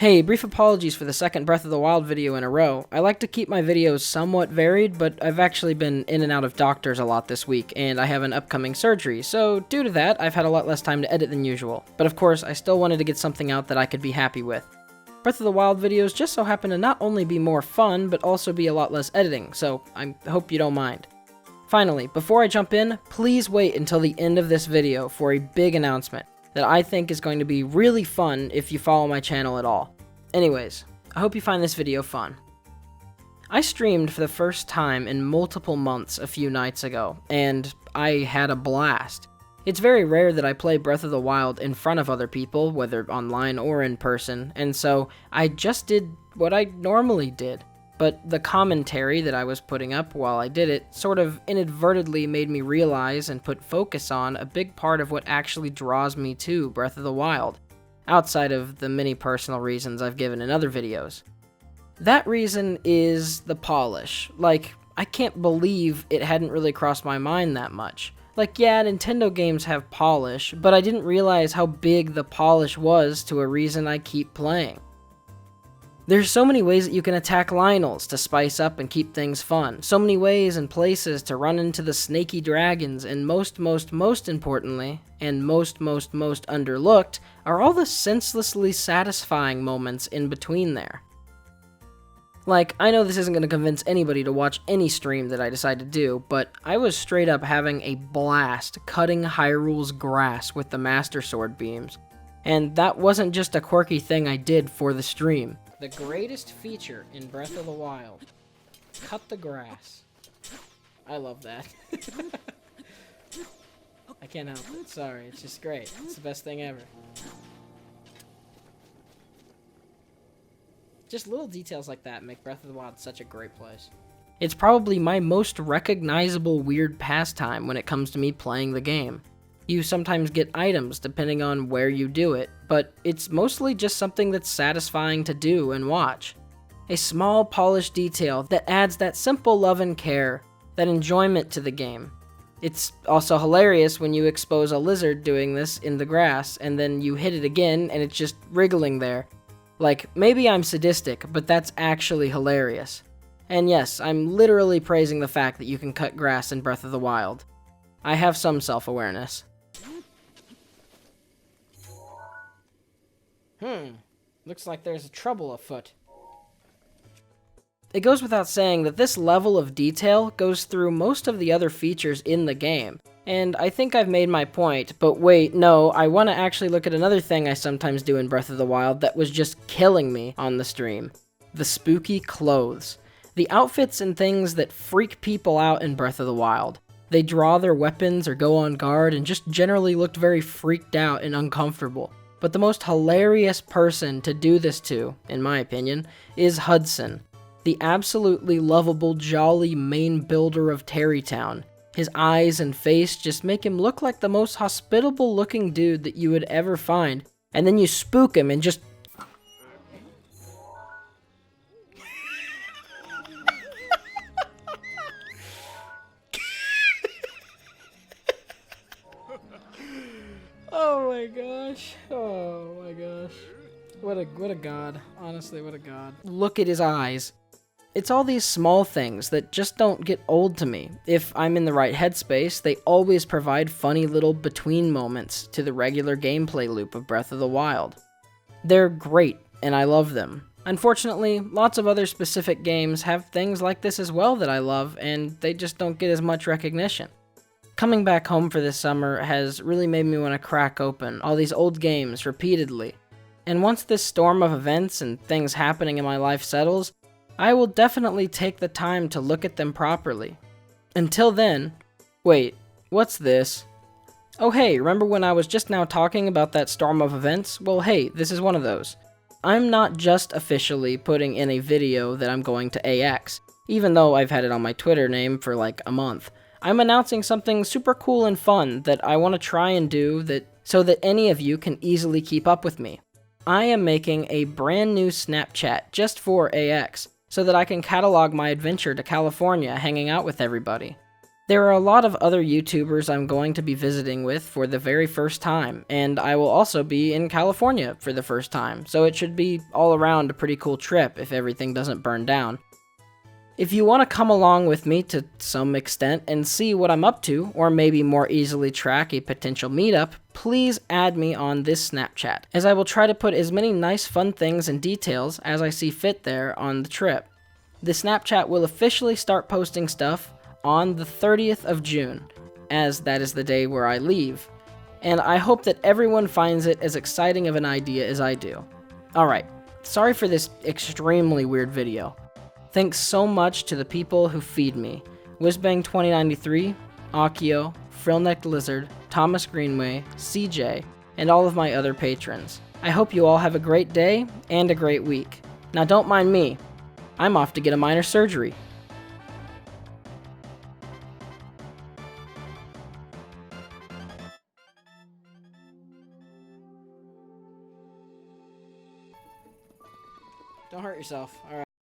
Hey, brief apologies for the second Breath of the Wild video in a row. I like to keep my videos somewhat varied, but I've actually been in and out of doctors a lot this week, and I have an upcoming surgery, so due to that, I've had a lot less time to edit than usual. But of course, I still wanted to get something out that I could be happy with. Breath of the Wild videos just so happen to not only be more fun, but also be a lot less editing, so I hope you don't mind. Finally, before I jump in, please wait until the end of this video for a big announcement that I think is going to be really fun if you follow my channel at all. Anyways, I hope you find this video fun. I streamed for the first time in multiple months a few nights ago, and I had a blast. It's very rare that I play Breath of the Wild in front of other people, whether online or in person, and so I just did what I normally did. But the commentary that I was putting up while I did it sort of inadvertently made me realize and put focus on a big part of what actually draws me to Breath of the Wild, outside of the many personal reasons I've given in other videos. That reason is the polish. Like, I can't believe it hadn't really crossed my mind that much. Like, yeah, Nintendo games have polish, but I didn't realize how big the polish was to a reason I keep playing. There's so many ways that you can attack Lionels to spice up and keep things fun. So many ways and places to run into the snaky dragons, and most importantly, and most underlooked, are all the senselessly satisfying moments in between there. Like, I know this isn't going to convince anybody to watch any stream that I decide to do, but I was straight up having a blast cutting Hyrule's grass with the Master Sword beams. And that wasn't just a quirky thing I did for the stream. The greatest feature in Breath of the Wild. Cut the grass. I love that. I can't help it. Sorry, it's just great. It's the best thing ever. Just little details like that make Breath of the Wild such a great place. It's probably my most recognizable weird pastime when it comes to me playing the game. You sometimes get items depending on where you do it, but it's mostly just something that's satisfying to do and watch. A small polished detail that adds that simple love and care, that enjoyment to the game. It's also hilarious when you expose a lizard doing this in the grass, and then you hit it again and it's just wriggling there. Like, maybe I'm sadistic, but that's actually hilarious. And yes, I'm literally praising the fact that you can cut grass in Breath of the Wild. I have some self-awareness. Looks like there's trouble afoot. It goes without saying that this level of detail goes through most of the other features in the game, and I think I've made my point, but wait, no, I want to actually look at another thing I sometimes do in Breath of the Wild that was just killing me on the stream. The spooky clothes. The outfits and things that freak people out in Breath of the Wild. They draw their weapons or go on guard and just generally looked very freaked out and uncomfortable. But the most hilarious person to do this to, in my opinion, is Hudson, the absolutely lovable, jolly main builder of Terrytown. His eyes and face just make him look like the most hospitable looking dude that you would ever find, and then you spook him and just... Oh my gosh. Oh my gosh. What a god. Honestly, what a god. Look at his eyes. It's all these small things that just don't get old to me. If I'm in the right headspace, they always provide funny little between moments to the regular gameplay loop of Breath of the Wild. They're great, and I love them. Unfortunately, lots of other specific games have things like this as well that I love, and they just don't get as much recognition. Coming back home for this summer has really made me want to crack open all these old games repeatedly. And once this storm of events and things happening in my life settles, I will definitely take the time to look at them properly. Until then, wait, what's this? Oh hey, remember when I was just now talking about that storm of events? Well hey, this is one of those. I'm not just officially putting in a video that I'm going to AX, even though I've had it on my Twitter name for like a month. I'm announcing something super cool and fun that I want to try and do so that any of you can easily keep up with me. I am making a brand new Snapchat just for AX, so that I can catalog my adventure to California hanging out with everybody. There are a lot of other YouTubers I'm going to be visiting with for the very first time, and I will also be in California for the first time, so it should be all around a pretty cool trip if everything doesn't burn down. If you want to come along with me to some extent and see what I'm up to, or maybe more easily track a potential meetup, please add me on this Snapchat, as I will try to put as many nice fun things and details as I see fit there on the trip. The Snapchat will officially start posting stuff on the 30th of June, as that is the day where I leave, and I hope that everyone finds it as exciting of an idea as I do. Alright, sorry for this extremely weird video. Thanks so much to the people who feed me: Whizbang2093, Akio, Frillnecked Lizard, Thomas Greenway, CJ, and all of my other patrons. I hope you all have a great day and a great week. Now don't mind me, I'm off to get a minor surgery. Don't hurt yourself. All right.